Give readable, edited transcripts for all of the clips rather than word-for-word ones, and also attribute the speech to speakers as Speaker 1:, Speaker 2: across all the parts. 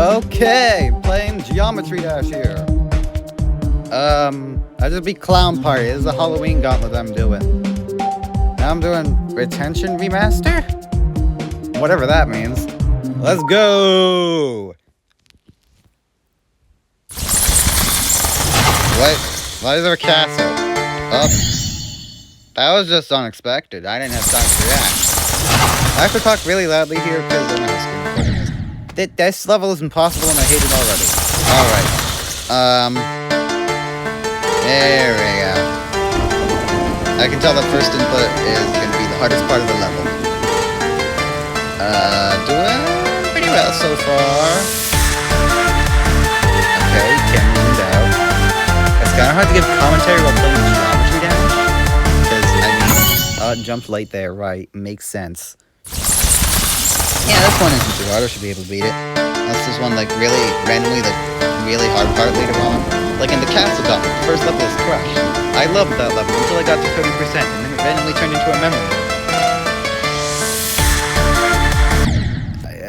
Speaker 1: Okay, playing Geometry Dash here. I just beat Clown Party. This is a Halloween gauntlet I'm doing. Now I'm doing Retention Remaster? Whatever that means. Let's go! Why is there a castle? Oh. That was just unexpected. I didn't have time to react. I have to talk really loudly here because I don't know how screen recording is. This level is impossible and I hate it already. Alright. There we go. I can tell the first input is going to be the hardest part of the level. Doing pretty well so far. Okay, can't move out. It's kind of hard to give commentary while playing Geometry Dash. Because, I mean, jumped late there, right. Makes sense. Yeah, this one isn't too hard. I should be able to beat it. Unless there's one, like, really randomly, like, really hard part later on. Like in the Castle Gauntlet, the first level is Crush. I loved that level until I got to 30%, and then it randomly turned into a memory.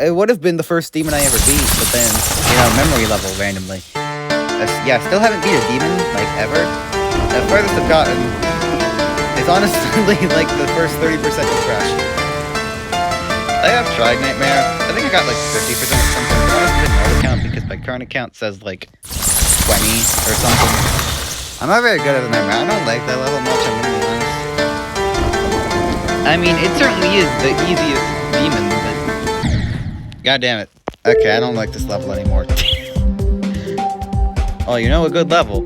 Speaker 1: It would have been the first demon I ever beat, but then, you know, memory level randomly. Yeah, I still haven't beat a demon, like, ever. The furthest I've gotten is honestly, like, the first 30% of Crush. I have tried Nightmare. I think I got like 50% at some point, but I honestly didn't know the count because my current account says like 20 or something. I'm not very good at the Nightmare. I don't like that level much, I'm gonna be honest. I mean, it certainly is the easiest demon, but... God damn it. Okay, I don't like this level anymore. Oh, you know a good level?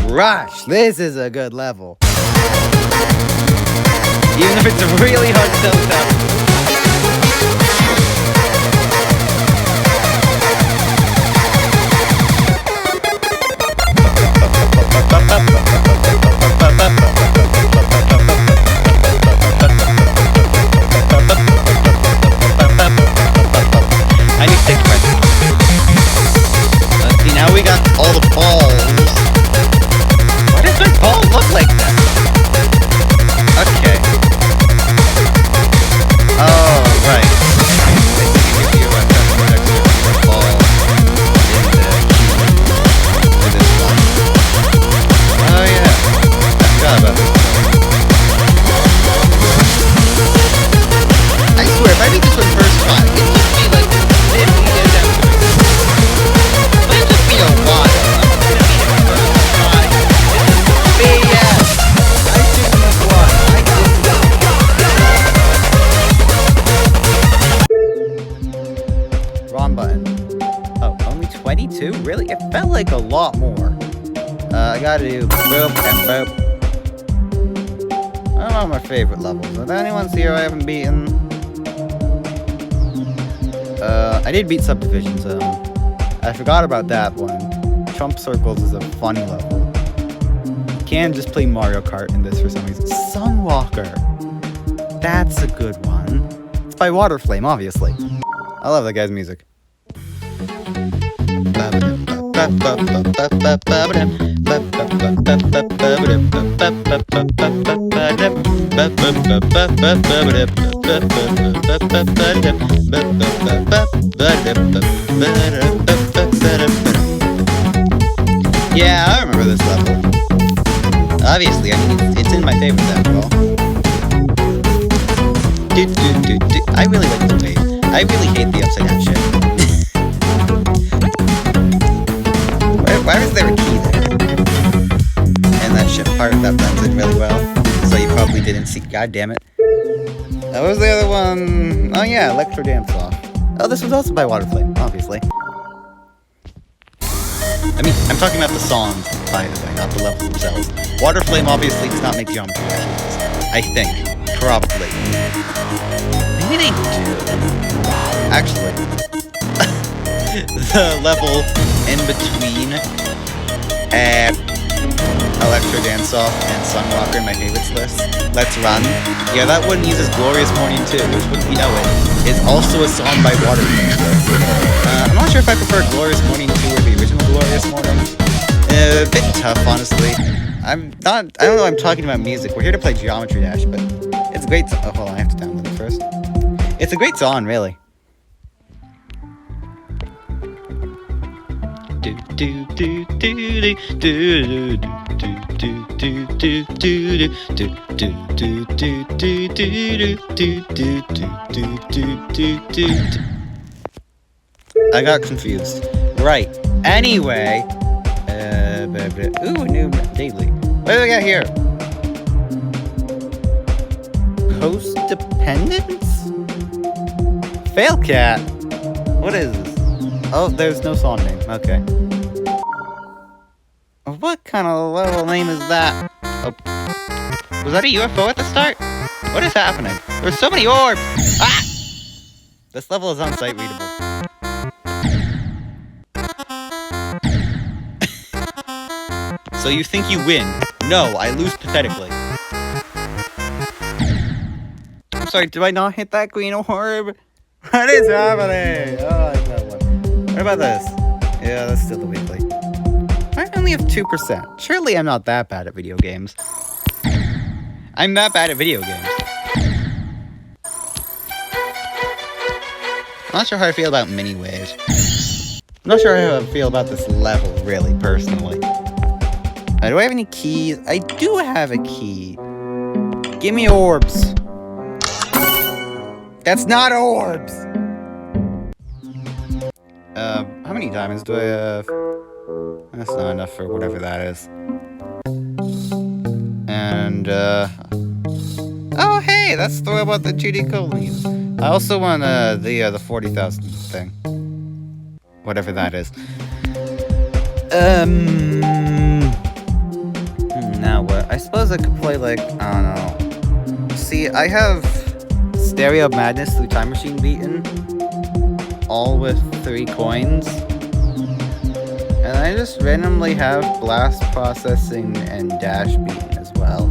Speaker 1: Rush! This is a good level. Even if it's really hard to tell what's happening. I need to take a breath. Let's see, now we got all the balls. Why does my ball look like that? Okay. Oh, right. Really? It felt like a lot more. I gotta do boop and boop. I don't know my favorite levels. Are there any ones here I haven't beaten? I did beat Subdivision Zone. I forgot about that one. Trump Circles is a funny level. You can just play Mario Kart in this for some reason. Sunwalker. That's a good one. It's by Waterflame, obviously. I love that guy's music. Yeah, I remember this level. Obviously, I mean, it's in my favorites after all. I really like the wave. I really hate the upside down shit. Why was there a key there? And that shit part that blends in really well. So you probably didn't see. God damn it. That was the other one. Oh yeah, Electro Dance Off. Oh, this was also by Waterflame, obviously. I mean, I'm talking about the songs, by the way, not the levels themselves. Waterflame obviously does not make Geometry Dash. I think. Probably. Maybe they do. Actually. The level in between Electro Dance Off and Sunwalker in my favorites list. Let's Run. Yeah, that one uses Glorious Morning too, which, wouldn't you know it, is also a song by Waterflame. I'm not sure if I prefer Glorious Morning 2 or the original Glorious Morning. A bit tough, honestly. I don't know I'm talking about music. We're here to play Geometry Dash, but it's a great... Oh, hold on, I have to download it first. It's a great song, really. I got confused. Right. Anyway. Ooh, new daily. What do we got here? Post-dependence? Failcat? What is this? Oh, there's no song name. Okay. What kind of level name is that? Oh. Was that a UFO at the start? What is happening? There's so many orbs! Ah! This level is on-site readable. So you think you win? No, I lose pathetically. I'm sorry, did I not hit that green orb? What is happening? Oh, I got one. What about this? Yeah, that's still the weekly. I only have 2%. Surely I'm not that bad at video games. I'm that bad at video games. I'm not sure how I feel about mini waves. I'm not sure how I feel about this level, really, personally. Do I have any keys? I do have a key. Give me orbs. That's not orbs! How many diamonds do I have? That's not enough for whatever that is. And, oh, hey, that's the about the GD colonies. I also want, the 40,000 thing. Whatever that is. Now what? I suppose I could play, like, I don't know. See, I have Stereo Madness through Time Machine beaten. All with 3 coins. And I just randomly have Blast Processing and Dash beaten as well.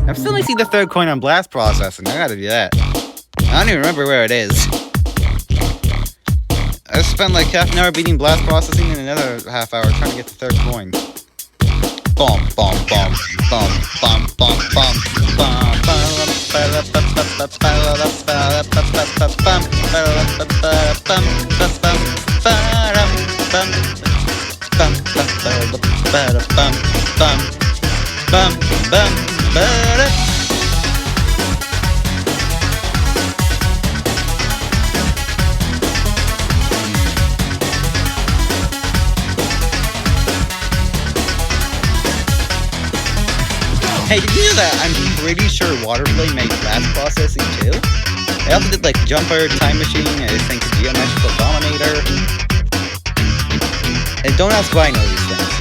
Speaker 1: I've still only seen the 3rd coin on Blast Processing. I gotta do that. I don't even remember where it is. I spent like half an hour beating Blast Processing and another half hour trying to get the 3rd coin. Bomb, bomb, bomb, bomb, bomb, bomb, bomb, bomb, Hey, did you know that I'm pretty sure Waterflame made Blast Processing too? They also did like Jumper, Time Machine, I think Geometrical Dominator. And don't ask why I know these things.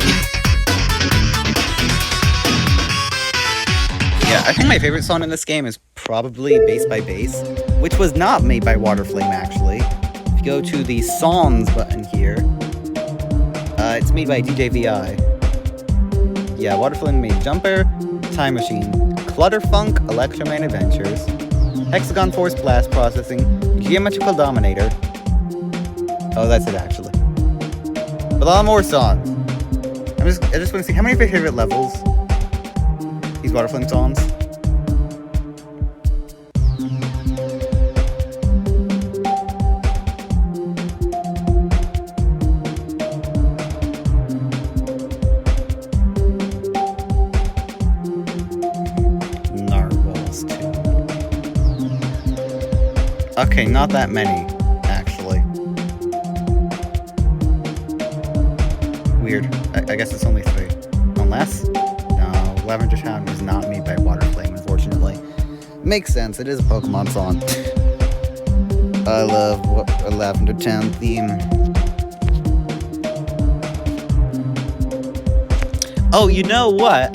Speaker 1: Yeah, I think my favorite song in this game is probably Bass by Bass, which was not made by Waterflame actually. If you go to the Songs button here, it's made by DJ VI. Yeah, Waterflame made Jumper, Time Machine, Clutterfunk, Electroman Adventures, Hexagon Force Blast Processing, Geometrical Dominator. Oh, that's it actually. But a lot more songs. I just want to see how many of your favorite levels these Waterflame songs. Okay, not that many, actually. Weird. I guess it's only 3. Unless? No, Lavender Town was not made by Waterflame, unfortunately. Makes sense, it is a Pokemon song. I love a Lavender Town theme. Oh, you know what?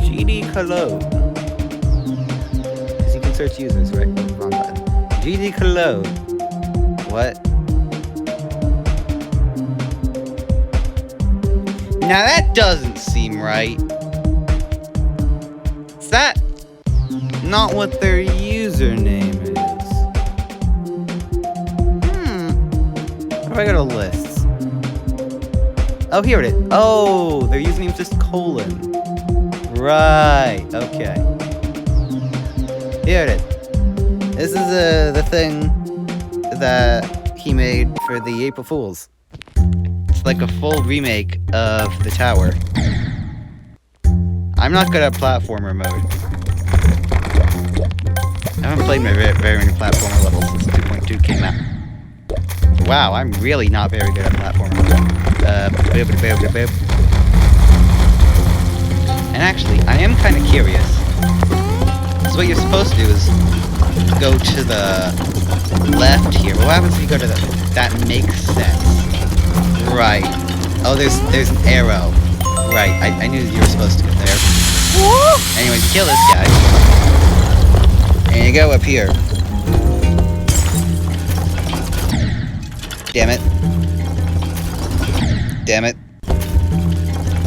Speaker 1: GD Cologne. Search users, right? Wrong button. GD Cologne. What? Now that doesn't seem right. Is that not what their username is? How do I go to lists? Oh, here it is. Oh, their username is just colon. Right. Okay. Here it is. This is the thing that he made for the April Fools. It's like a full remake of the tower. I'm not good at platformer mode. I haven't played very many platformer levels since 2.2 came out. Wow, I'm really not very good at platformer mode. And actually, I am kind of curious. So what you're supposed to do is go to the left here. But what happens if you go to the... That makes sense. Right. Oh, there's an arrow. Right, I knew you were supposed to go there. Anyways, kill this guy. And you go up here. Damn it. Damn it.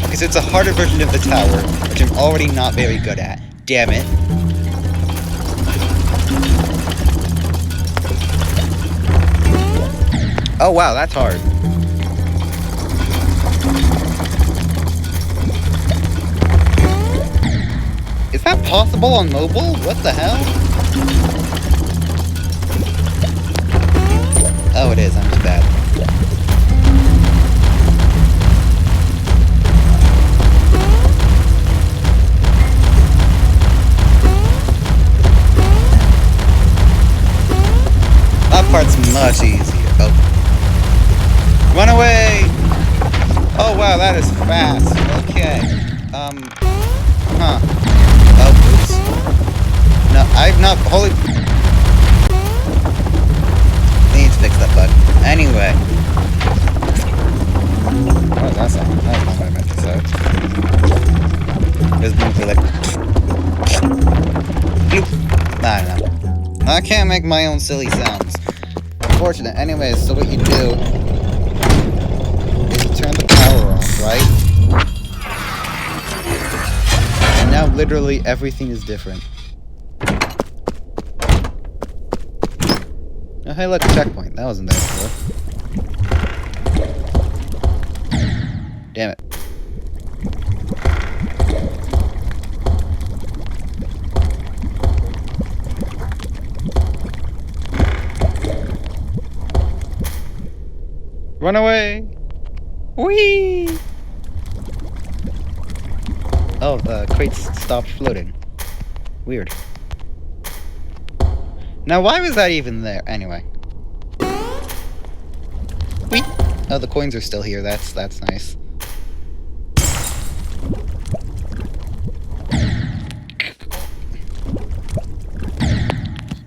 Speaker 1: Okay, so it's a harder version of the tower, which I'm already not very good at. Damn it. Oh wow, that's hard. Is that possible on mobile? What the hell? Oh, it is. I'm just bad. That part's much easier. Oh. Run away! Oh wow, that is fast. Okay. Huh. Oh, oops. No, I've not... Holy... Need to fix that bug. Anyway. What was that sound? That was not what I meant to say. It was meant to like... Bloop. I don't know. I can't make my own silly sounds. Unfortunate. Anyways, so what you do is you turn the power off, right? And now literally everything is different. Oh, hey, look, a checkpoint. That wasn't there before. Damn it. Run away! Whee! Oh, the crates stopped floating. Weird. Now, why was that even there? Anyway. Whee! Oh, the coins are still here. That's nice.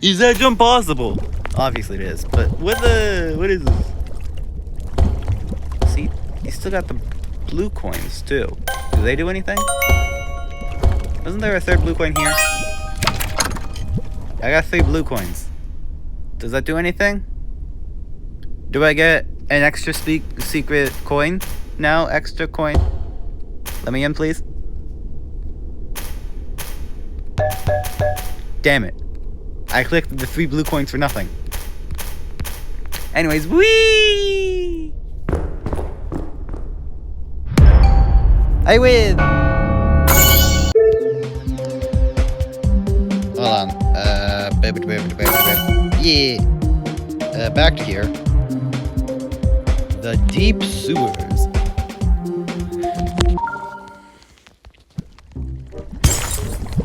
Speaker 1: Is that jump possible? Obviously it is, but what is this? See, you still got the blue coins too. Do they do anything? Wasn't there a third blue coin here? I got 3 blue coins. Does that do anything? Do I get an extra secret coin? No, extra coin. Let me in, please. Damn it. I clicked the 3 blue coins for nothing. Anyways, whee! I win! Hold on. Yeah. Back to here. The deep sewers.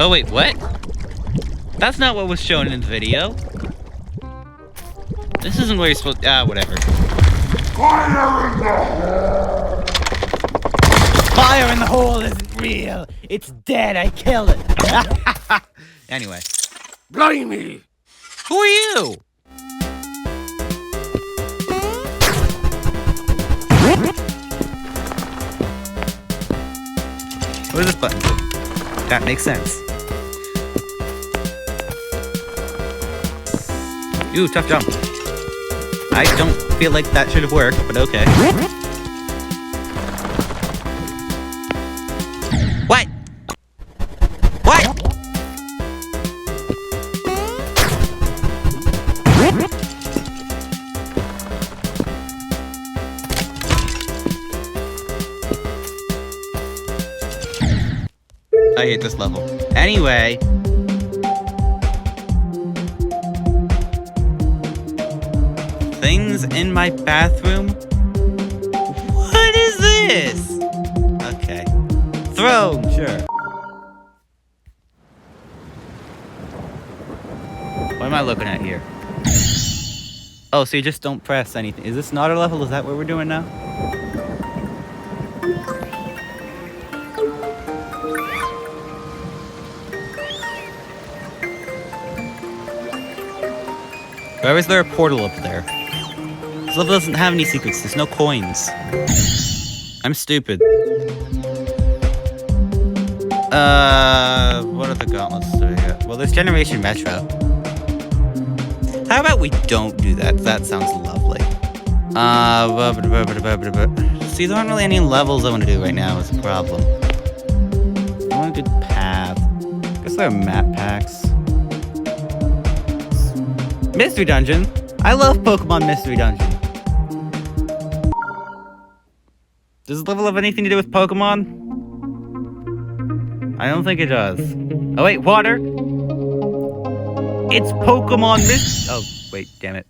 Speaker 1: Oh wait, what? That's not what was shown in the video. This isn't where you're supposed... whatever. Fire in the hole! Fire in the hole isn't real! It's dead, I killed it! Anyway. Blimey! Who are you? What is this button do? That makes sense. Ooh, tough jump. I don't feel like that should have worked, but okay. What? What? I hate this level. Anyway. things in my bathroom? What is this? Okay. Throne, sure. What am I looking at here? Oh, so you just don't press anything. Is this not a level? Is that what we're doing now? Why is there a portal up there? This level doesn't have any secrets. There's no coins. I'm stupid. What are the gauntlets do we get? Well, there's Generation Metro. How about we don't do that? That sounds lovely. See, there aren't really any levels I want to do right now. Is a problem. I want a good path. I guess there are map packs. Mystery Dungeon. I love Pokemon Mystery Dungeon. Does this level have anything to do with Pokemon? I don't think it does. Oh wait, water. It's Pokemon Oh, wait, damn it.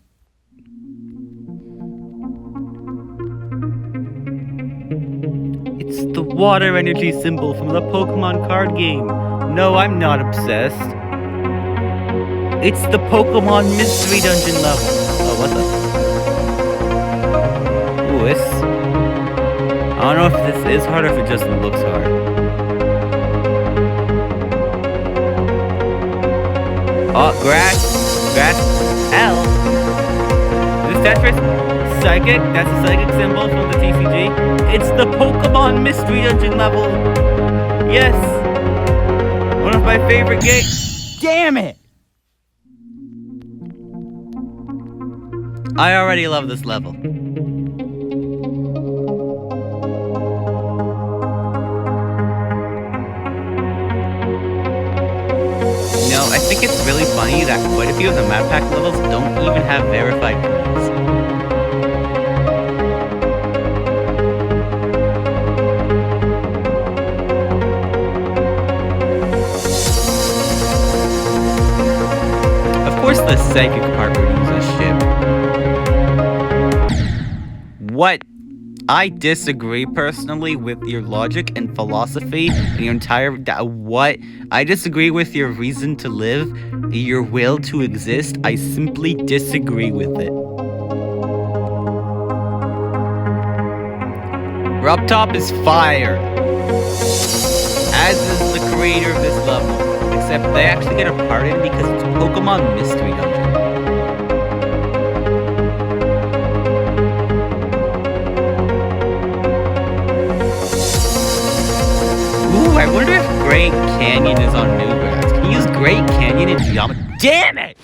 Speaker 1: It's the water energy symbol from the Pokemon card game. No, I'm not obsessed. It's the Pokemon Mystery Dungeon level. Oh, what the? Ooh, this... I don't know if this is hard or if it just looks hard. Oh, grass, L. Is this Tetris? Psychic, that's a psychic symbol from the TCG. It's the Pokemon Mystery Dungeon level. Yes. One of my favorite games. Damn it. I already love this level. No, I think it's really funny that quite a few of the map pack levels don't even have verified coins. Of course the psychic part would use a ship. What? I disagree personally with your logic and philosophy and your entire... What? I disagree with your reason to live, your will to exist. I simply disagree with it. Rubtop is fire. As is the creator of this level. Except they actually get a part in it because it's Pokemon Mystery Dungeon. I wonder if Great Canyon is on Newgrass. Can you use Great Canyon in geometry? Damn it!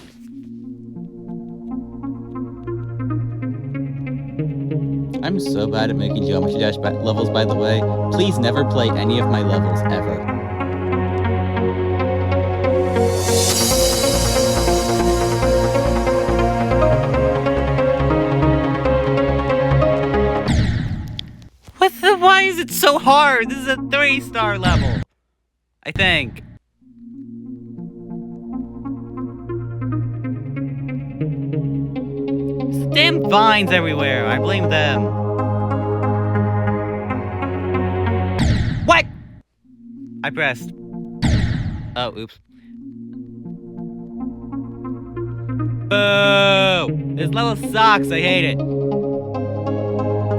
Speaker 1: I'm so bad at making Geometry Dash levels, by the way. Please never play any of my levels, ever. Why is it so hard? This is a 3-star level. I think. There's damn vines everywhere. I blame them. What? I pressed. Oh, oops. Boo! This level sucks. I hate it.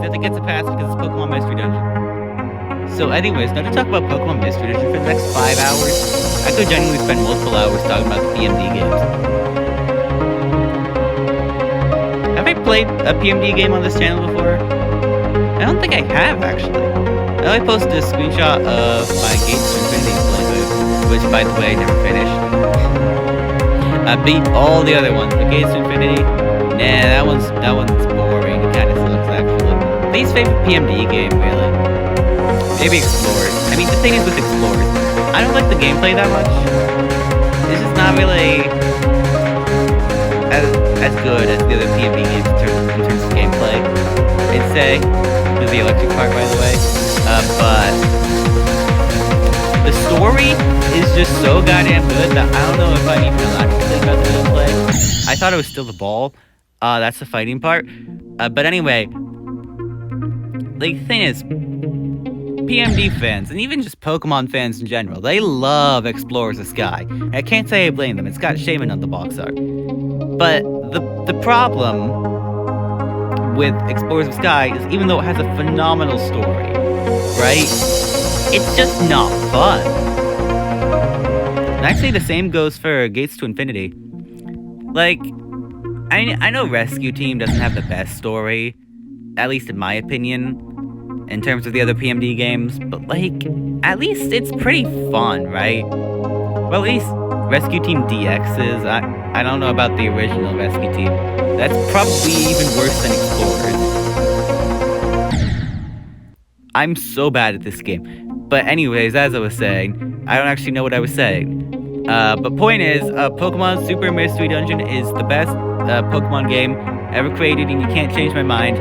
Speaker 1: It gets a pass because it's Pokemon Mystery Dungeon. So anyways, now to talk about Pokemon Mystery Dungeon for the next 5 hours, I could genuinely spend multiple hours talking about the PMD games. Have I played a PMD game on this channel before? I don't think I have, actually. I only posted a screenshot of my Gates to Infinity playthrough, which, by the way, I never finished. I beat all the other ones, but Gates to Infinity, nah, that one's boring. It kind of sucks, actually. Least favorite PMD game, really. Maybe Explorers. I mean, the thing is with Explorers, I don't like the gameplay that much. It's just not really as good as the other PMD games in terms of gameplay. I'd say. There's the electric part, by the way. But the story is just so goddamn good that I don't know if I'm even allowed to think about the gameplay. I thought it was still the ball. That's the fighting part. But anyway, the thing is, PMD fans, and even just Pokemon fans in general, they love Explorers of Sky. I can't say I blame them. It's got Shaman on the box art. But the problem with Explorers of Sky is even though it has a phenomenal story, right? It's just not fun. And actually the same goes for Gates to Infinity. Like, I know Rescue Team doesn't have the best story, at least in my opinion, in terms of the other PMD games, but like, at least it's pretty fun, right? Well, at least Rescue Team DX is. I don't know about the original Rescue Team. That's probably even worse than Explorers. I'm so bad at this game. But anyways, as I was saying, I don't actually know what I was saying. But point is, Pokemon Super Mystery Dungeon is the best Pokemon game ever created, and you can't change my mind.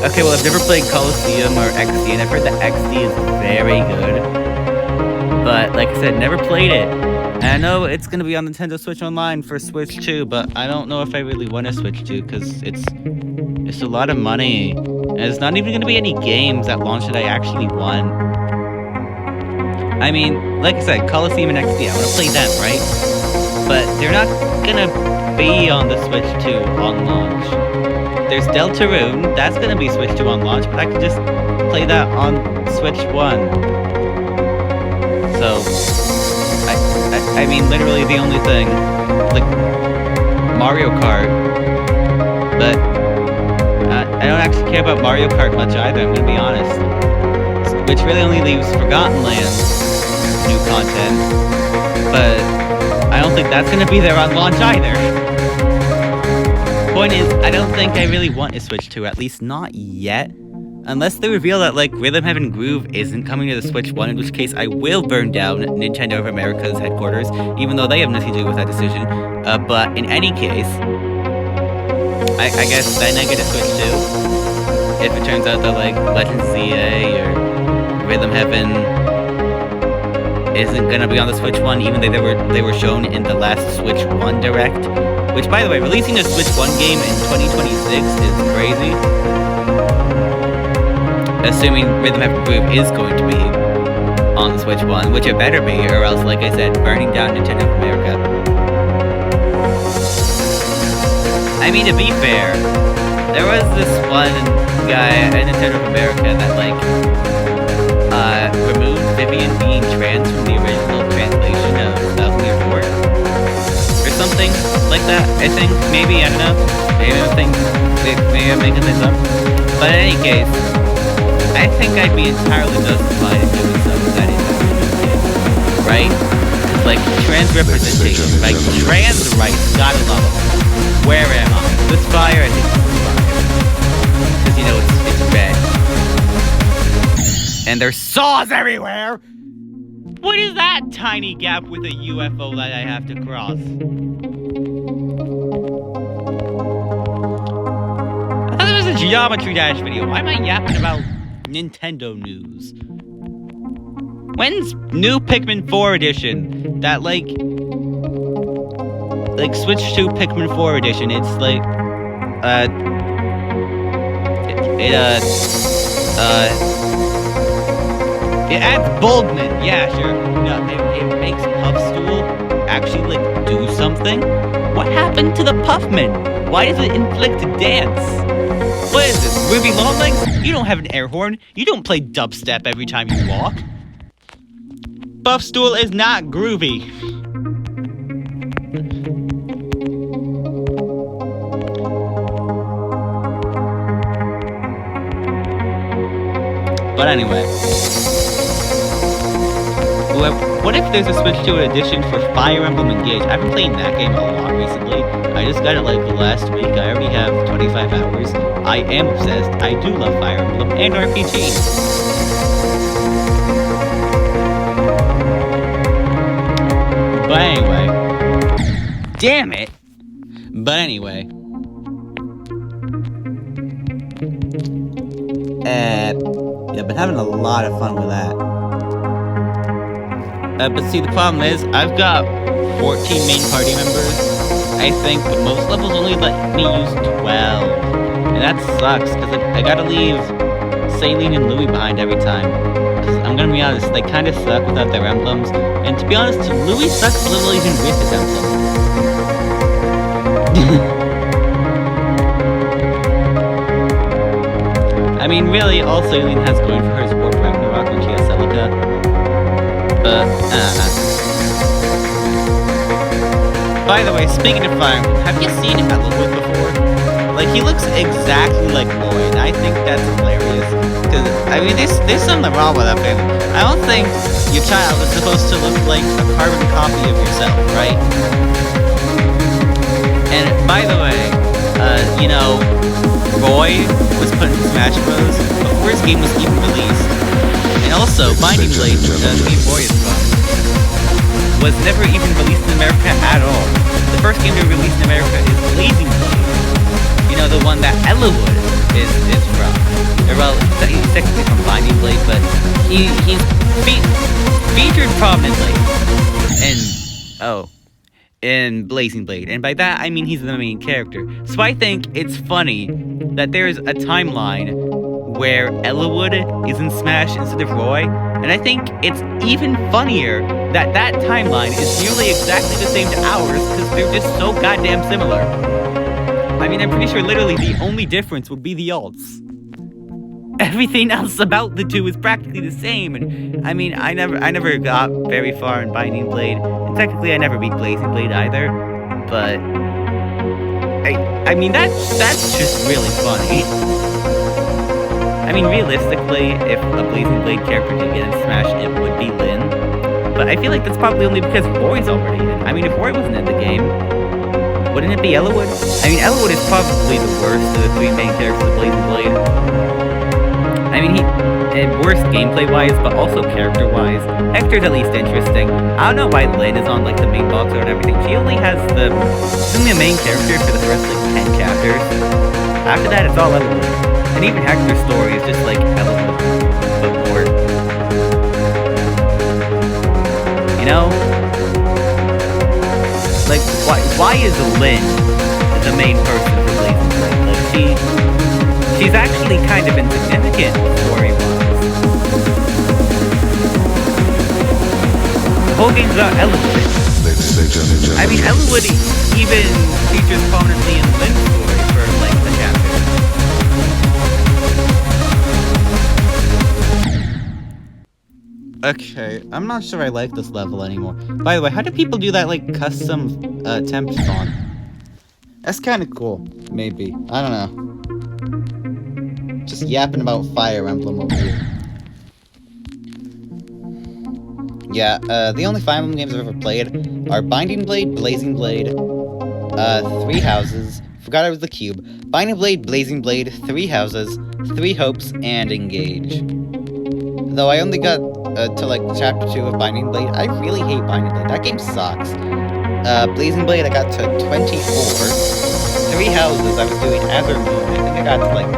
Speaker 1: Okay, well, I've never played Colosseum or XD, and I've heard that XD is very good. But, like I said, never played it. And I know it's going to be on Nintendo Switch Online for Switch 2, but I don't know if I really want to Switch 2, because it's a lot of money. And there's not even going to be any games at launch that I actually want. I mean, like I said, Colosseum and XD, I want to play them, right? But they're not going to be on the Switch 2 on launch. There's Deltarune, that's gonna be Switch 2 on launch, but I could just play that on Switch 1. So, I mean, literally the only thing, like, Mario Kart, but I don't actually care about Mario Kart much either, I'm gonna be honest. Which really only leaves Forgotten Lands new content, but I don't think that's gonna be there on launch either. Point is, I don't think I really want to Switch 2, at least not yet. Unless they reveal that, like, Rhythm Heaven Groove isn't coming to the Switch 1, in which case I will burn down Nintendo of America's headquarters, even though they have nothing to do with that decision. But in any case, I guess then I get a Switch 2. If it turns out that, like, Legends ZA or Rhythm Heaven isn't gonna be on the Switch 1, even though they were shown in the last Switch 1 Direct. Which, by the way, releasing a Switch 1 game in 2026 is crazy. Assuming Rhythm Heaven Groove is going to be on the Switch 1, which it better be, or else, like I said, burning down Nintendo of America. I mean, to be fair, there was this one guy at Nintendo of America that, like, removed Vivian being trans from the original translation of Thousand Year Door. Something like that, I think. Maybe, I don't know. Maybe I'm making this up. But in any case, I think I'd be entirely justified in doing something that is right? Like, trans representation, like, trans rights, gotta love them. Where am I? This fire, I think it's fire. Because, you know, it's red. And there's saws everywhere! What is that tiny gap with a UFO that I have to cross? I thought it was a Geometry Dash video. Why am I yapping about Nintendo news? When's new Pikmin 4 edition? That, like Switch 2 Pikmin 4 edition. It's like, it adds Boldman, yeah, sure. No, it makes Puffstool actually, like, do something? What happened to the Puffman? Why does it inflict dance? What is this, Ruby Longlegs? You don't have an air horn. You don't play dubstep every time you walk. Puffstool is not groovy. But anyway. What if there's a Switch 2 edition for Fire Emblem Engage? I've been playing that game a lot recently. I just got it like last week. I already have 25 hours. I am obsessed. I do love Fire Emblem and RPGs. But anyway. Damn it! But anyway. Yeah, been having a lot of fun with that. But see, the problem is, I've got 14 main party members. I
Speaker 2: I think, but most levels only let me use 12. And that sucks, because I gotta leave Saline and Louis behind every time. Because I'm gonna be honest, they kinda suck without their emblems. And to be honest, Louis sucks a little even with his emblem. I mean, really, all Saline has going for her is Warp Ragnarok when she has Celica. But, By the way, speaking of Fire Emblem, have you seen Eliwood before? Like, he looks exactly like Boy, and I think that's hilarious. Because, I mean, there's something wrong with that family. I don't think your child is supposed to look like a carbon copy of yourself, right? And, by the way, you know, Roy was put in Smash Bros. Before his game was even released. And also, Binding Blade, which Game Boy is from, was never even released in America at all. The first game to be released in America is Blazing Blade. You know, the one that Eliwood is from. Well, he's technically from Binding Blade, but he's featured prominently in Blazing Blade. And by that, I mean he's the main character. So I think it's funny that there's a timeline where Eliwood is in Smash instead of Roy. And I think it's even funnier that that timeline is nearly exactly the same to ours because they're just so goddamn similar. I mean, I'm pretty sure literally the only difference would be the alts. Everything else about the two is practically the same, and I mean, I never got very far in Binding Blade, and technically I never beat Blazing Blade either, but I mean, that's just really funny. I mean, realistically, if a Blazing Blade character did get in Smash, it would be Lyn, but I feel like that's probably only because Roy's already in. I mean, if Roy wasn't in the game, wouldn't it be Eliwood? I mean, Eliwood is probably the worst of the three main characters of Blazing Blade. I mean, worse gameplay-wise, but also character-wise. Hector's at least interesting. I don't know why Lyn is on, like, the main box art and everything. She only has she's only a main character for the first, like, 10 chapters. After that, it's all Eliwood. And even Hector's story is just, like, Eliwood, but more. You know? Like, why is Lyn the main person for Blazing Blade? Like, she's actually kind of insignificant story-wise. The whole game's about Eliwood. I mean, Eliwood even features prominently in Lyn's story for, like, the chapter. Okay, I'm not sure I like this level anymore. By the way, how do people do that, like, custom temp spawn? That's kind of cool, maybe. I don't know. Just yapping about Fire Emblem over here. Yeah, the only Fire Emblem games I've ever played are Binding Blade, Blazing Blade, Three Houses, forgot I was the Cube, Binding Blade, Blazing Blade, Three Houses, Three Hopes, and Engage. Though I only got to, like, Chapter 2 of Binding Blade, I really hate Binding Blade. That game sucks. Blazing Blade, I got to 24. Three Houses, I was doing Azure Moon. I think I got to, like,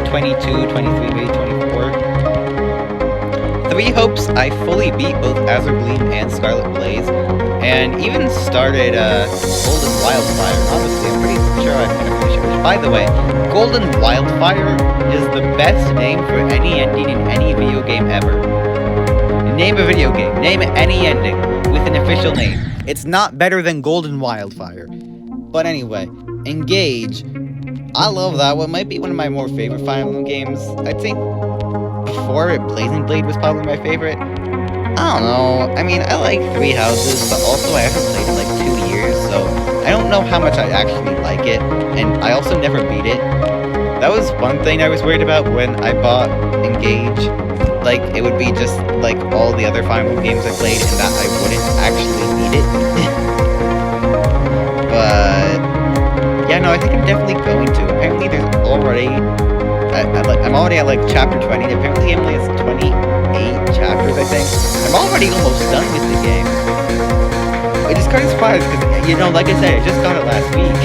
Speaker 2: 22, 23, maybe 24. Three Hopes, I fully beat both Azure Gleam and Scarlet Blaze, and even started Golden Wildfire. Honestly, I'm pretty sure I'm gonna finish it. Which, by the way, Golden Wildfire is the best name for any ending in any video game ever. Name a video game. Name any ending with an official name. It's not better than Golden Wildfire. But anyway, Engage. I love that one. Might be one of my more favorite Fire Emblem games. I'd say before Blazing Blade was probably my favorite. I don't know. I mean, I like Three Houses, but also I haven't played in like 2 years, so I don't know how much I actually like it, and I also never beat it. That was one thing I was worried about when I bought Engage. Like, it would be just like all the other Fire Emblem games I played, and that I wouldn't actually beat it. But yeah, no, I think I'm definitely going to. Apparently, there's already I'm already at like chapter 20. And apparently, the game only has 28 chapters. I think I'm already almost done with the game. Which is kind of surprised because, you know, like I said, I just got it last week.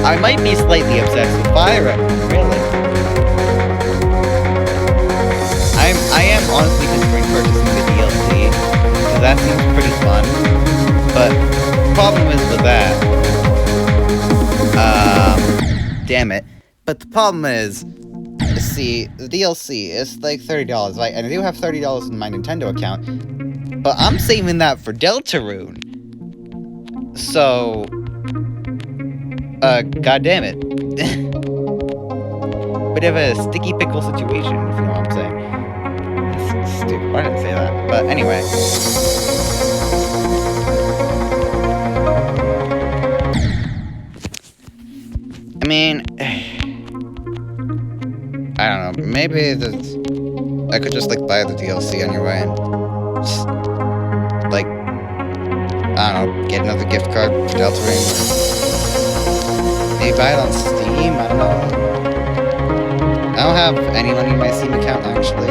Speaker 2: I might be slightly obsessed with Fire Emblem, really. I am honestly considering purchasing the DLC, because that seems pretty fun, but problem is with that. Damn it. But the problem is, see, the DLC is like $30, right? And I do have $30 in my Nintendo account, but I'm saving that for Deltarune. So, god damn it. Bit of a sticky pickle situation, if you know what I'm saying. That's stupid. Why did I say that? But anyway. I mean, I don't know. Maybe I could just like buy the DLC anyway and just like, I don't know, get another gift card for Deltarune. Maybe buy it on Steam. I don't know. I don't have any money in my Steam account actually.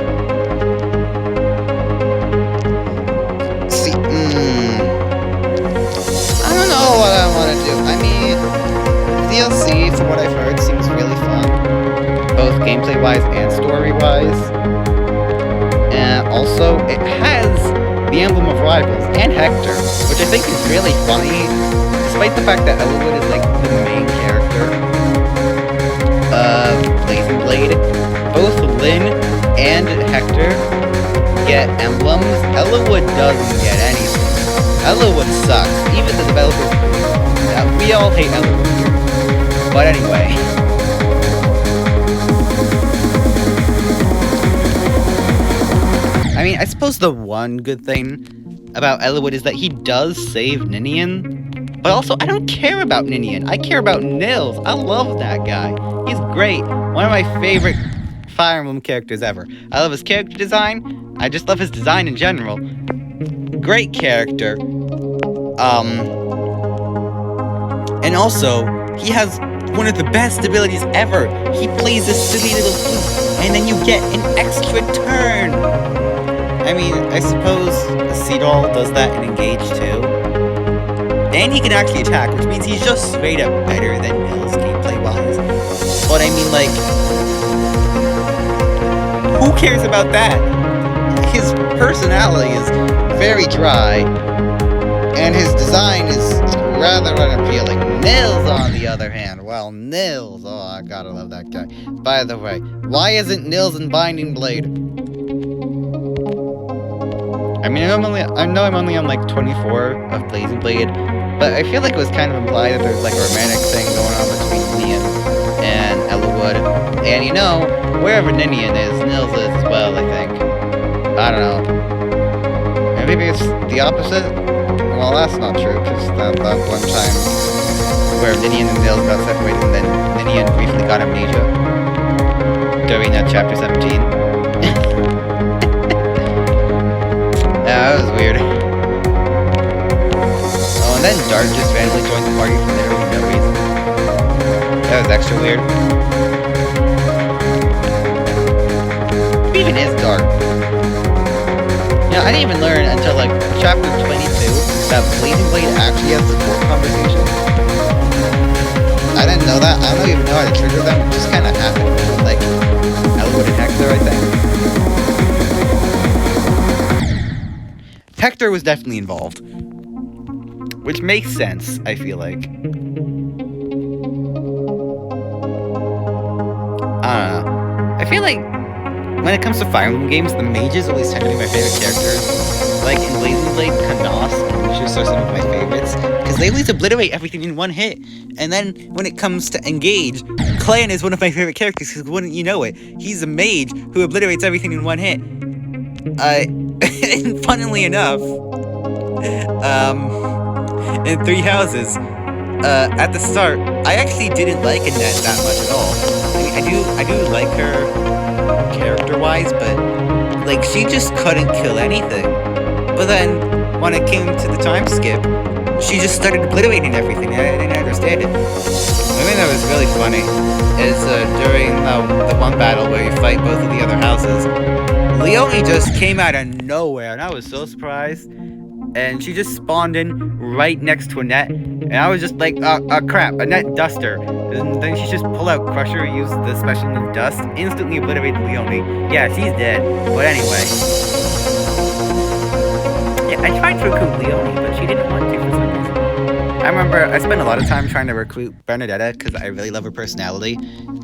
Speaker 2: See, I don't know what I want to do. I mean, DLC, from what I've heard, seems really fun, both gameplay-wise and story-wise. And also, it has the Emblem of Rivals and Hector, which I think is really funny, despite the fact that Eliwood is like the main character of Blazing Blade. Both Lyn and Hector get emblems. Eliwood doesn't get anything. Eliwood sucks. Even the developers agree. We all hate Eliwood here. But anyway. I mean, I suppose the one good thing about Eliwood is that he does save Ninian. But also, I don't care about Ninian. I care about Nils. I love that guy. He's great. One of my favorite Fire Emblem characters ever. I love his character design. I just love his design in general. Great character. And also, he has one of the best abilities ever. He plays this silly little flute, and then you get an extra turn. I mean, I suppose Seedall does that in Engage too. And he can actually attack, which means he's just straight up better than Nils gameplay-wise. But I mean, like, who cares about that? His personality is very dry, and his design is rather unappealing. Nils, on the other hand, well, Nils, oh, I gotta love that guy. By the way, why isn't Nils in Binding Blade? I mean, I know I'm only on like 24 of Blazing Blade, but I feel like it was kind of implied that there's like a romantic thing going on between Ninian and Eliwood. And you know, wherever Ninian is, Nils is as well, I think. I don't know. Maybe it's the opposite? Well, that's not true, because that one time where Ninian and Nils got separated and then Ninian briefly got amnesia during that chapter 17. Yeah, that was weird. Oh, and then Dart just randomly joined the party for literally no reason. That was extra weird. Who even is Dart? You know, I didn't even learn until like chapter 22 that Blazing Blade actually has support conversations. I didn't know that. I don't even know how to trigger them. It just kind of happened. Like, Eliwood and Hector, I think. Hector was definitely involved. Which makes sense, I feel like. I don't know. I feel like when it comes to Fire Emblem games, the mages always tend to be my favorite characters. Like in Blazing Blade, Kanos and Lucius are some of my favorites, because they always obliterate everything in one hit. And then when it comes to Engage, Clan is one of my favorite characters, because wouldn't you know it, he's a mage who obliterates everything in one hit. And funnily enough, in Three Houses, at the start, I actually didn't like Annette that much at all. I mean, I do like her character-wise, but like she just couldn't kill anything. But then when it came to the time skip, she just started obliterating everything. I didn't understand it. I mean, that was really funny. Is during the one battle where you fight both of the other houses, Leonie just came out of nowhere, and I was so surprised. And she just spawned in right next to Annette, and I was just like, crap, Annette Duster. And then she just pulled out Crusher, used the special move Dust, instantly obliterated Leonie. Yeah, she's dead. But anyway. Yeah, I tried to recruit Leonie, but she didn't want to for some reason.
Speaker 1: I remember I spent a lot of time trying to recruit Bernadetta because I really love her personality,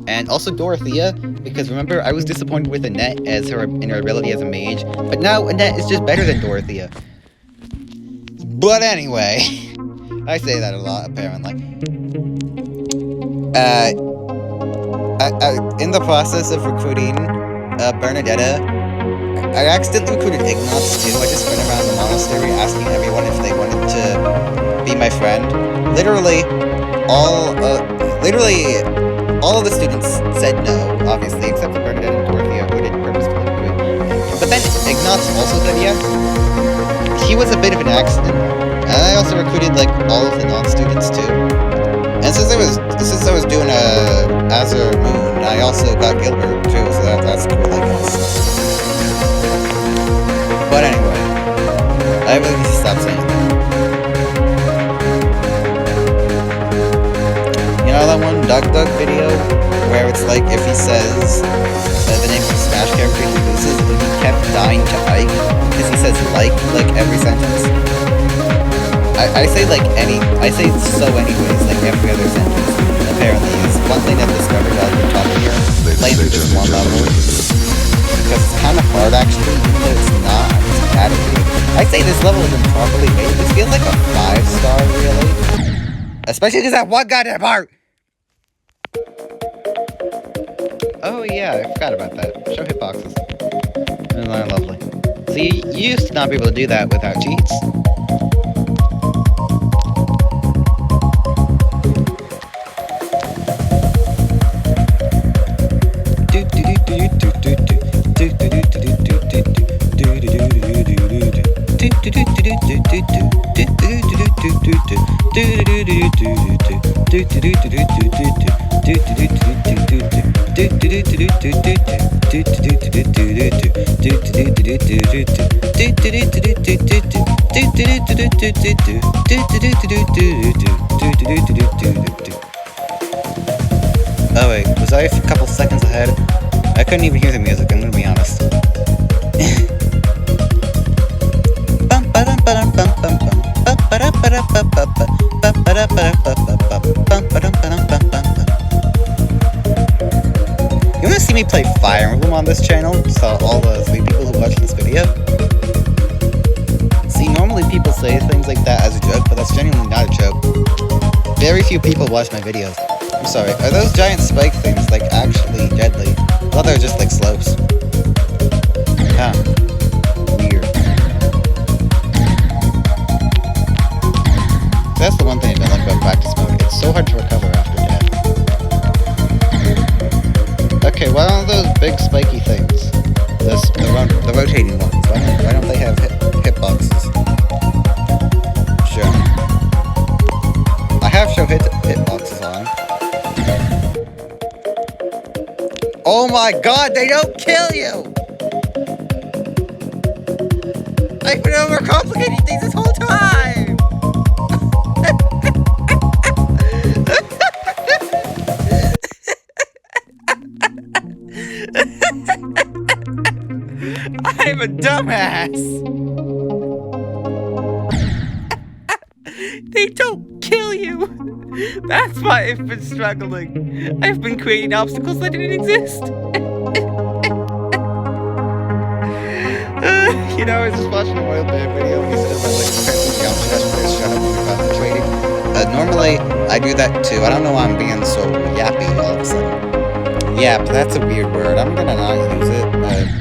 Speaker 1: and also Dorothea because remember I was disappointed with Annette as in her ability as a mage, but now Annette is just better than Dorothea. But anyway, I say that a lot apparently. In the process of recruiting Bernadetta, I accidentally recruited Ignatz too. I just went around the monastery asking everyone if they wanted to be my friend. Literally all of the students said no, obviously, except for Bernadette and Dorothea, who didn't purposefully recruit. But then Ignatz also said yes. He was a bit of an accident, and I also recruited like all of the non-students too. And since I was doing a Azure Moon, I also got Gilbert too, so that's cool, I guess. But anyway, I really need to stop saying that. You know that one Doug video where it's like if he says the name of the Smash character he loses, and he kept dying to Ike because he says like every sentence. I say so anyways, like every other sentence. Apparently, it's one thing I've discovered while we're talking here, playing through just one level. Because it's kind of hard actually, even though it's not adequate. I say this level isn't properly made. This feels like a 5-star, really. Especially because that one goddamn part! Oh yeah, I forgot about that. Show hitboxes. Isn't that lovely? See, you used to not be able to do that without cheats. Oh wait, was I a couple seconds ahead? I couldn't even hear the music, I'm gonna be honest. You wanna see me play Fire Emblem on this channel? So all the 3 people who watch this video? See, normally people say things like that as a joke, but that's genuinely not a joke. Very few people watch my videos. I'm sorry, are those giant spike things, like, actually deadly? I thought they were just like slopes. Huh. Weird. That's the one thing I don't like about practice mode. It's so hard to recover after death. Okay, why don't those big spiky things? The rotating ones. Why don't they have hitboxes? Sure. I have show hitboxes on. Oh my god, they don't kill you! I've been overcomplicating things this whole time! I'm a dumbass! They don't kill you! That's why I've been struggling. I've been creating obstacles that didn't exist. You know, I was just watching a Royal Bear video and he says that, like, apparently geometry dash players shut up when you're concentrating. Normally, I do that too. I don't know why I'm being so yappy all of a sudden. Yap, that's a weird word. I'm gonna not use it.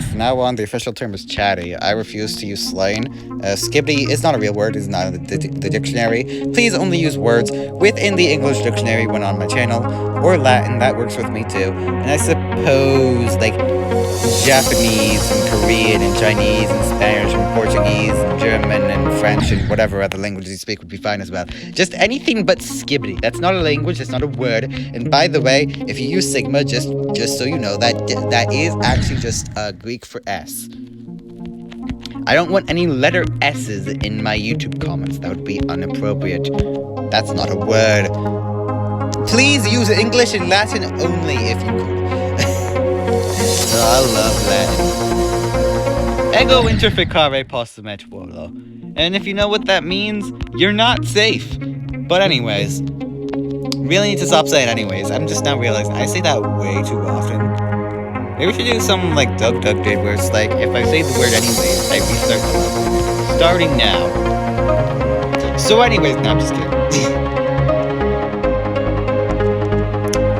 Speaker 1: From now on, the official term is chatty. I refuse to use slang. Skibbity is not a real word. It's not in the dictionary. Please only use words within the English dictionary when on my channel. Or Latin, that works with me too. And I suppose, like, Japanese and Korean and Chinese and Spanish and Portuguese and German and French and whatever other languages you speak would be fine as well. Just anything but skibbity. That's not a language, that's not a word. And by the way, if you use Sigma, just so you know, that is actually just Greek for S. I don't want any letter S's in my YouTube comments. That would be inappropriate. That's not a word. Please use English and Latin only if you could. I love Latin. Ego interficare possum et volo. And if you know what that means, you're not safe.
Speaker 2: But anyways, really need to stop saying anyways. I'm just now realizing I say that way too often. Maybe we should do something like Doug did, where it's like, if I say the word anyways, I restart the level. Starting now. So anyways, no, I'm just kidding.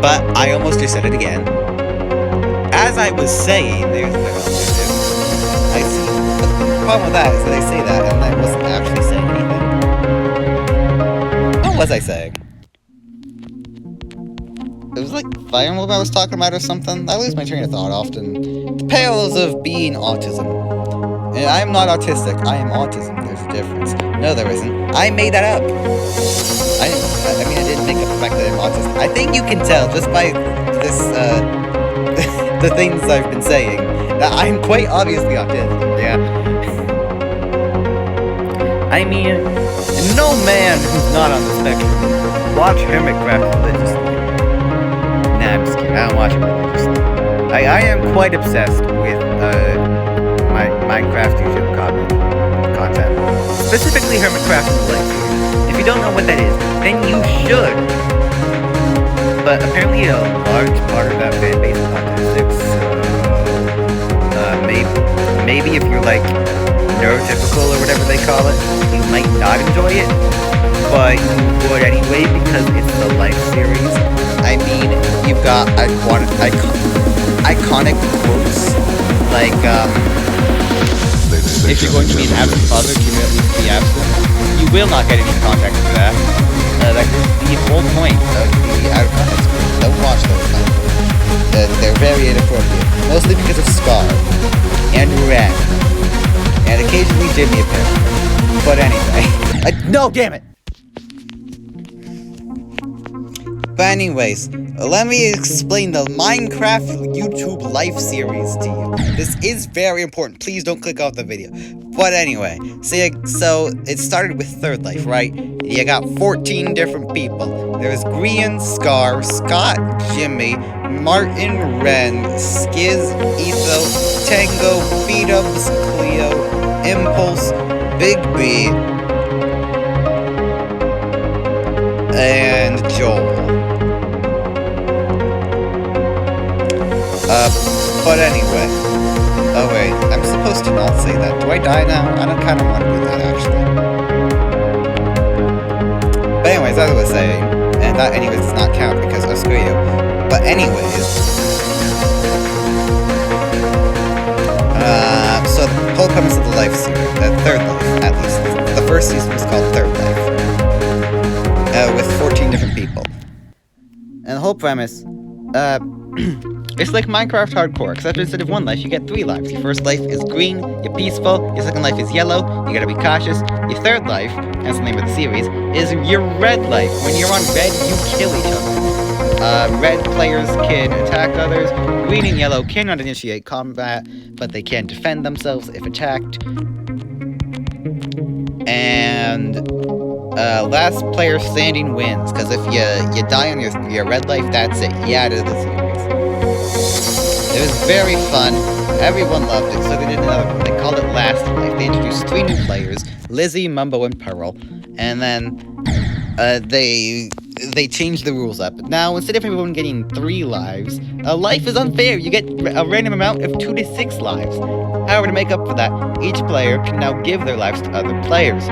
Speaker 2: But I almost just said it again. As I was saying, there's the alternative. I see. The problem with that is that I say that, and I wasn't actually saying anything. What was I saying? It was like Fire Emblem I was talking about or something. I lose my train of thought often. The perils of being autism. And I am not autistic. I am autism. There's a difference. No, there isn't. I made that up. I didn't make up the fact that I'm autistic. I think you can tell just by this, the things I've been saying, that I'm quite obviously autistic. Yeah. I mean, no man who's not on the spectrum watch Hermitcraft religiously. Nah, I'm just kidding. I don't watch it religiously. I am quite obsessed with my Minecraft YouTube content. Specifically Hermitcraft and Life. If you don't know what that is, then you should. But apparently a large part of that fan base is autistic, so maybe if you're like neurotypical or whatever they call it, you might not enjoy it, but you would anyway because it's the Life series. I mean, you've got iconic quotes like, if you're going to be an absent father, can you at least be absent? You will not get any contact for that. That is the whole point of the out of context. Don't watch those. They're very inappropriate, mostly because of Scar and Ren, and occasionally Jimmy apparently. But anyway, no, damn it. But anyways, let me explain the Minecraft YouTube Life series to you. This is very important. Please don't click off the video. But anyway, so it started with Third Life, right? You got 14 different people. There's Grian, Scar, Scott, Jimmy, Martin, Ren, Skiz, Etho, Tango, Beatums, Cleo, Impulse, Big B, and Joel. But anyway. Oh wait, I'm supposed to not say that. Do I die now? I don't kind of want to do that, actually. But anyways, as I was saying, and that anyways does not count because oh, screw you. But anyways, so the whole premise of the Life series, the Third Life, at least, the first season was called Third Life, with 14 different people. And the whole premise, it's like Minecraft Hardcore, except instead of one life, you get 3 lives. Your first life is green, you're peaceful, your second life is yellow, you gotta be cautious. Your third life, that's the name of the series, is your red life. When you're on red, you kill each other. Red players can attack others, green and yellow cannot initiate combat, but they can defend themselves if attacked. And last player standing wins, because if you die on your red life, that's it, you're out of the series. It was very fun. Everyone loved it, so they did another one. They called it Last Life. They introduced 3 new players, Lizzie, Mumbo, and Pearl. And then they changed the rules up. Now, instead of everyone getting 3 lives, life is unfair. You get a random amount of 2 to 6 lives. However, to make up for that, each player can now give their lives to other players.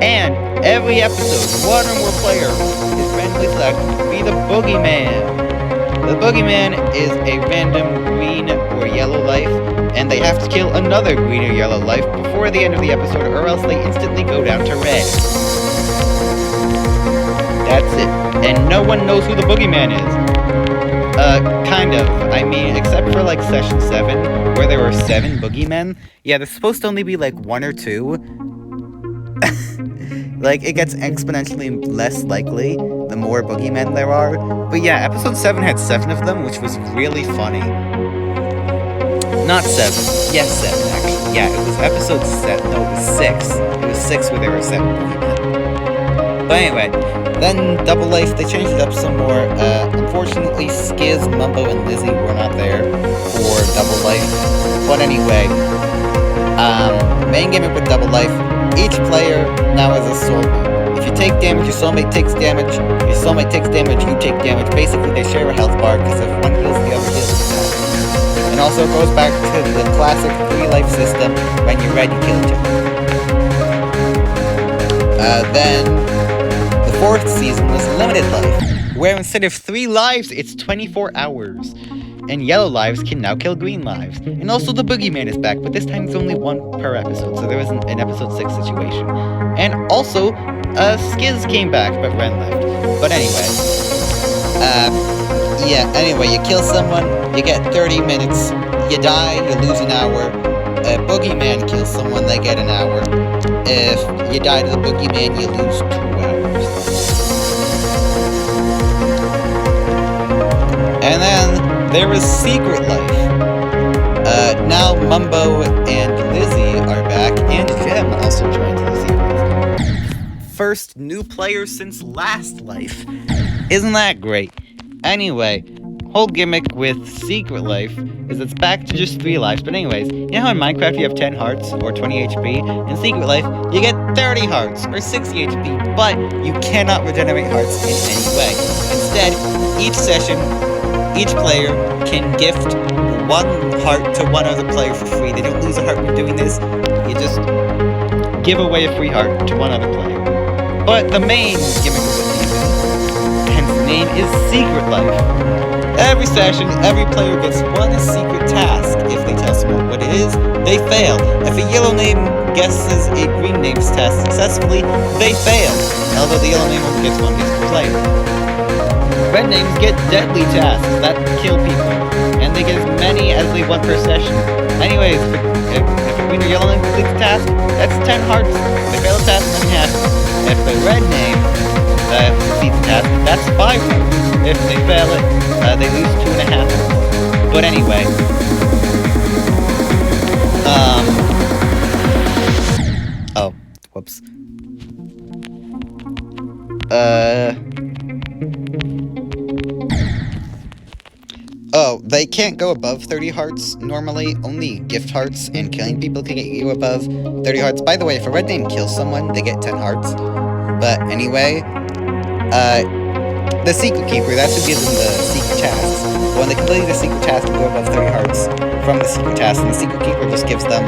Speaker 2: And every episode, one or more player is randomly selected to be the Boogeyman. The Boogeyman is a random green or yellow life, and they have to kill another green or yellow life before the end of the episode, or else they instantly go down to red. That's it. And no one knows who the Boogeyman is. Kind of. I mean, except for, like, Session 7, where there were 7 Boogeymen. Yeah, there's supposed to only be, like, 1 or 2. Like, it gets exponentially less likely the more Boogeymen there are. But yeah, episode 7 had 7 of them, which was really funny. Not 7. Yes, 7, actually. Yeah, it was episode 7. No, it was 6. It was 6 where there were 7 Boogeymen. But anyway, then Double Life, they changed it up some more. Unfortunately, Skiz, Mumbo, and Lizzie were not there for Double Life. But anyway, main gimmick with Double Life, each player now has a soulmate.
Speaker 1: If you take damage, your soulmate takes damage. If your soulmate takes damage, you take damage. Basically, they share a health bar because if one heals, the other heals. And also goes back to the classic 3-life system. When you're red, you kill each other. Then the 4th season was Limited Life, where instead of 3 lives, it's 24 hours. And yellow lives can now kill green lives. And also the Boogeyman is back, but this time it's only 1 per episode, so there isn't an episode 6 situation. And also, Skiz came back, but Ren left. But anyway, you kill someone, you get 30 minutes, you die, you lose an hour. Boogeyman kills someone, they get an hour. If you die to the Boogeyman, you lose 2 hours. And then there was Secret Life. Now Mumbo and Lizzie are back, and Jem also joined the series. First new player since last life. Isn't that great? Anyway, whole gimmick with Secret Life is it's back to just 3 lives. But anyways, you know how in Minecraft you have 10 hearts or 20 HP? In Secret Life, you get 30 hearts or 60 HP, but you cannot regenerate hearts in any way. Instead, each session, each player can gift 1 heart to one other player for free. They don't lose a heart when doing this. You just give away a free heart to one other player. But the main gimmick of the season, hence the name, is Secret Life. Every session, every player gets 1 secret task. If they tell someone what it is, they fail. If a yellow name guesses a green name's task successfully, they fail. Although the yellow name only gets 1 guess per player. Red names get deadly tasks that kill people, and they get as many as they want per session. Anyways, if a green or yellow name completes a task, that's 10 hearts. If they fail a task, then half. If the red name completes a task, that's 5 hearts. If they fail it, they lose 2.5 hearts. But anyway, oh, whoops. Oh, they can't go above 30 hearts normally. Only gift hearts and killing people can get you above 30 hearts. By the way, if a red name kills someone, they get 10 hearts. But anyway, the Secret Keeper, that's who gives them the secret tasks. When they complete the secret task and go above 30 hearts from the secret task, and the Secret Keeper just gives them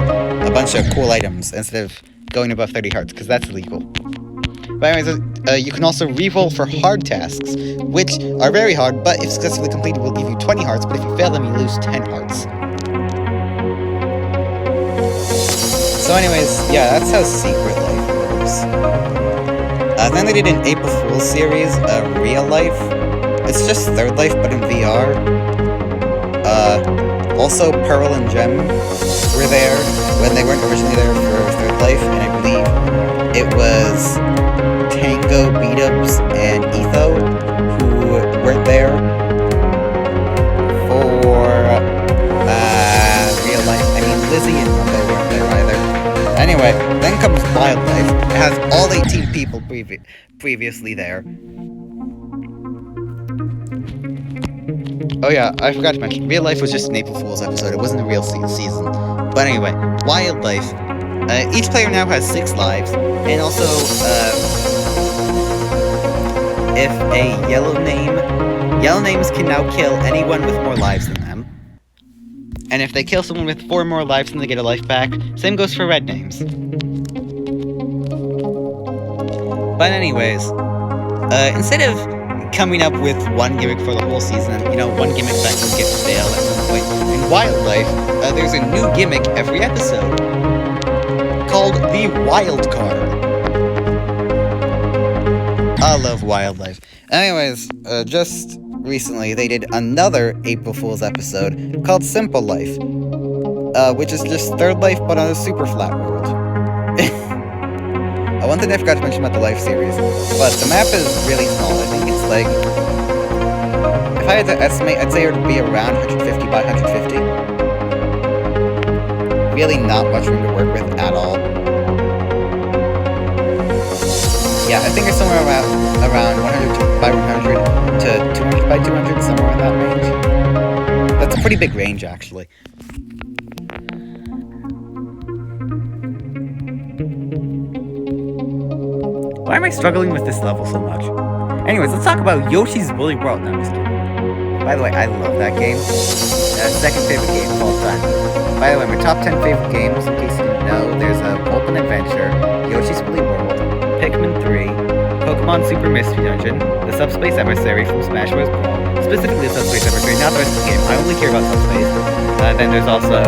Speaker 1: a bunch of cool items instead of going above 30 hearts, because that's illegal. But anyways, you can also reroll for hard tasks, which are very hard, but if successfully completed will give you 20 hearts, but if you fail them, you lose 10 hearts. So anyways, yeah, that's how Secret Life works. Then they did an April Fool's series, Real Life. It's just Third Life, but in VR. Also, Pearl and Gem were there when they weren't originally there for Third Life, and I believe it was Tango, Beat-Ups, and Etho who weren't there for Real Life. I mean, Lizzie and Mumbo weren't there either. Anyway, then comes Wildlife. It has all 18 people previously there. Oh yeah, I forgot to mention, Real Life was just an April Fool's episode. It wasn't a real season. But anyway, Wildlife. Each player now has 6 lives, and also, if a yellow names can now kill anyone with more lives than them. And if they kill someone with 4 more lives, then they get a life back. Same goes for red names. But anyways, instead of coming up with one gimmick for the whole season, one gimmick that can get stale at some point, in Wildlife, there's a new gimmick every episode, called the Wild Card. I love Wildlife. Anyways, just recently they did another April Fool's episode called Simple Life, which is just Third Life but on a super flat world. One thing I forgot to mention about the Life series, but the map is really small. I think it's like, if I had to estimate, I'd say it would be around 150 by 150. Really not much room to work with at all. Yeah, I think it's somewhere around 100 by 100 to 200 by 200, somewhere in that range. That's a pretty big range, actually. Why am I struggling with this level so much? Anyways, let's talk about Yoshi's Woolly World. No, I'm just kidding. By the way, I love that game. Second favorite game of all time. By the way, my top 10 favorite games, in case you didn't know, there's Open Adventure, Yoshi's Woolly World, Pikmin 3, Pokemon Super Mystery Dungeon, the Subspace Emissary from Smash Bros. Brawl, specifically the Subspace Emissary, not the rest of the game. I only care about Subspace. Then there's also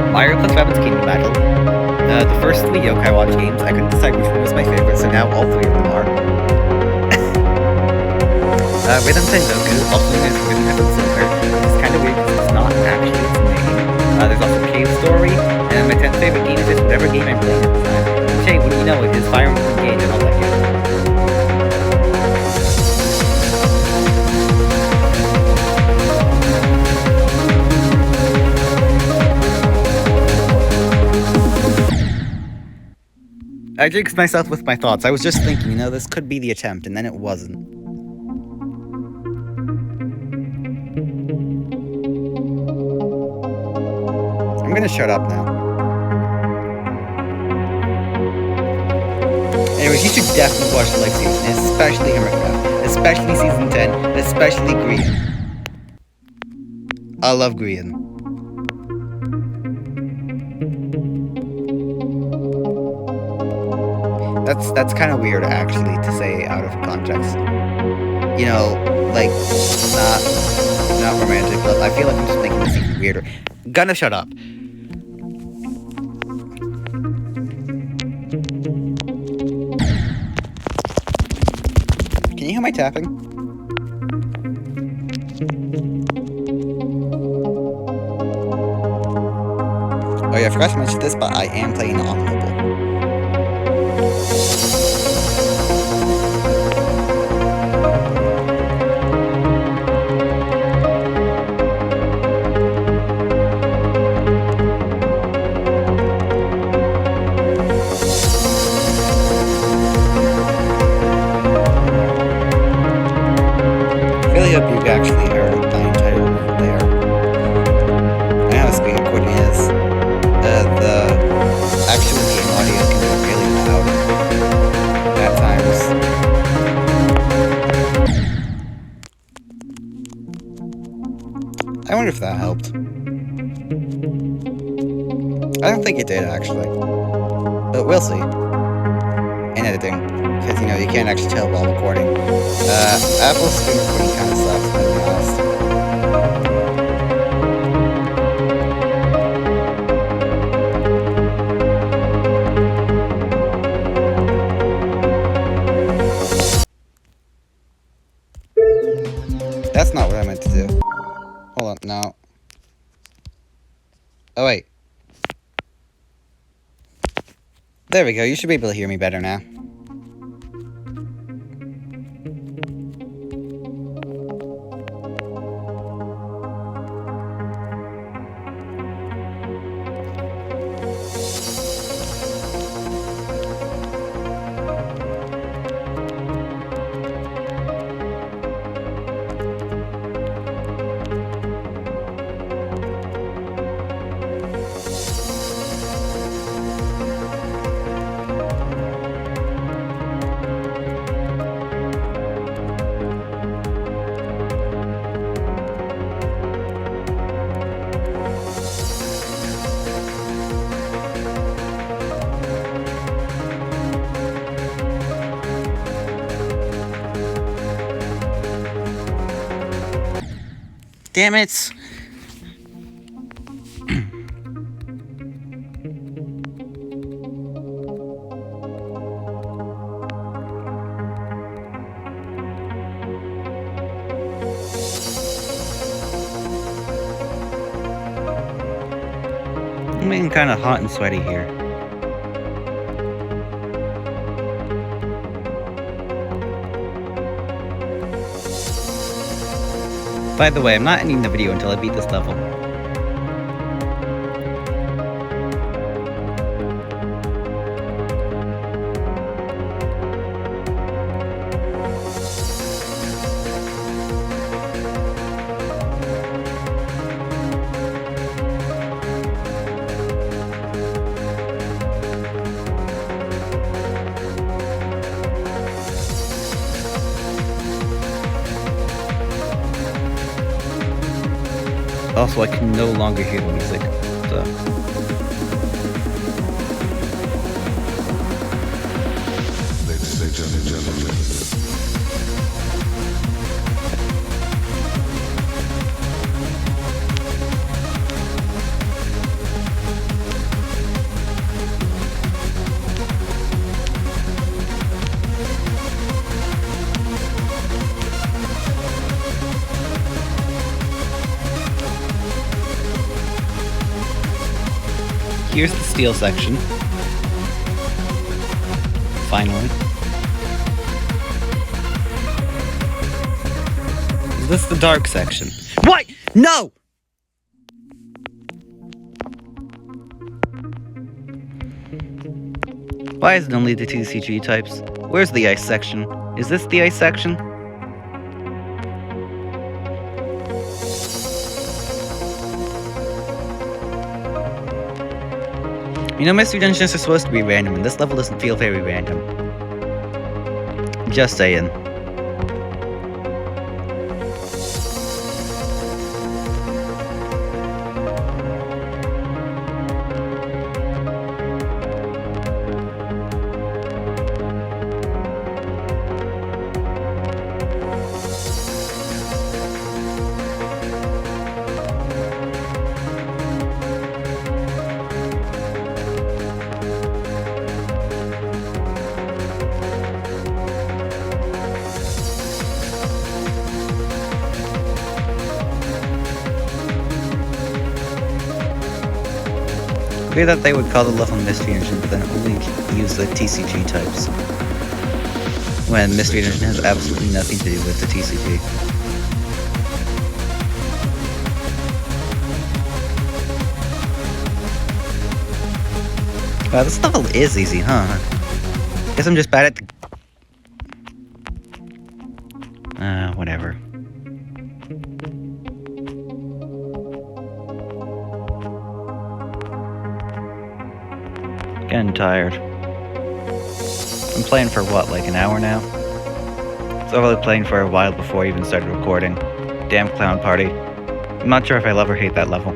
Speaker 1: Mario plus Rabbids Kingdom Battle, the first 3 Yokai Watch games. I couldn't decide which one was my favorite, so now all 3 of them are. Rhythm Tengoku, also known as Rhythm Heaven Silver, which is kind of weird because it's not actually its name. There's also Cave Story, and my 10th favorite game is just whatever game I'm playing at the time. Which, hey, what do you know, it is Fire Emblem Engage and all that game. I jinxed myself with my thoughts. I was just thinking, this could be the attempt, and then it wasn't. I'm gonna shut up now. Anyways, you should definitely watch the Legacy season, especially Hammercraft, especially Season 10, especially Grian. I love Grian. That's kind of weird, actually, to say out of context. Like, not romantic, but I feel like I'm just making this even weirder. Gonna shut up. Can you hear my tapping? Oh yeah, I forgot to mention this, but I am playing on mobile. I really hope you actually heard my entire word there. I know how screen recording is. The actual game audio can be really loud at times. I wonder if that helped. I don't think it did, actually. But we'll see. In editing. Because, you can't actually tell while recording. Apple's screen recording kind of sucks, to be honest. That's not what I meant to do. Hold on, no. Oh, wait. There we go, you should be able to hear me better now. Damn it! I'm getting kind of hot and sweaty here. By the way, I'm not ending the video until I beat this level. Also, I can no longer hear the music, so...
Speaker 3: Ladies and gentlemen.
Speaker 1: Here's the steel section. Finally. Is this the dark section? What? No! Why is it only the TCG types? Where's the ice section? Is this the ice section? You know, mystery dungeons are supposed to be random, and this level doesn't feel very random. Just saying. Weird that they would call the level Mystery Dungeon, but then only use the TCG types. When Mystery Dungeon has absolutely nothing to do with the TCG. Wow, this level is easy, huh? Guess I'm just bad at whatever. Getting tired. I'm playing for what, like an hour now? I was already playing for a while before I even started recording. Damn Clown Party. I'm not sure if I love or hate that level.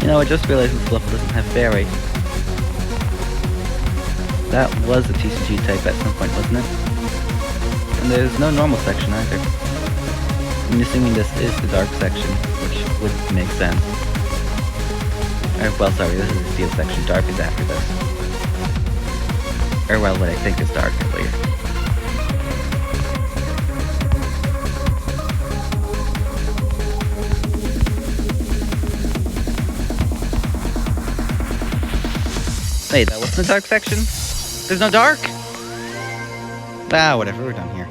Speaker 1: You know, I just realized this level doesn't have fairy. That was a TCG type at some point, wasn't it? And there's no normal section either. I'm assuming this is the dark section, which would make sense. Well, sorry, this is the steel section. Dark is after this. Or well, what I think is dark, at least. Wait, that wasn't the dark section? There's no dark? Ah, whatever, we're done here.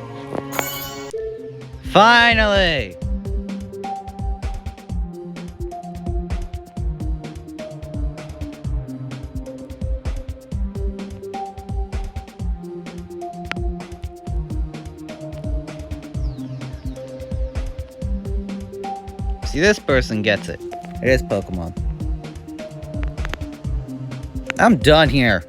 Speaker 1: Finally! See, this person gets it. It is Pokemon. I'm done here.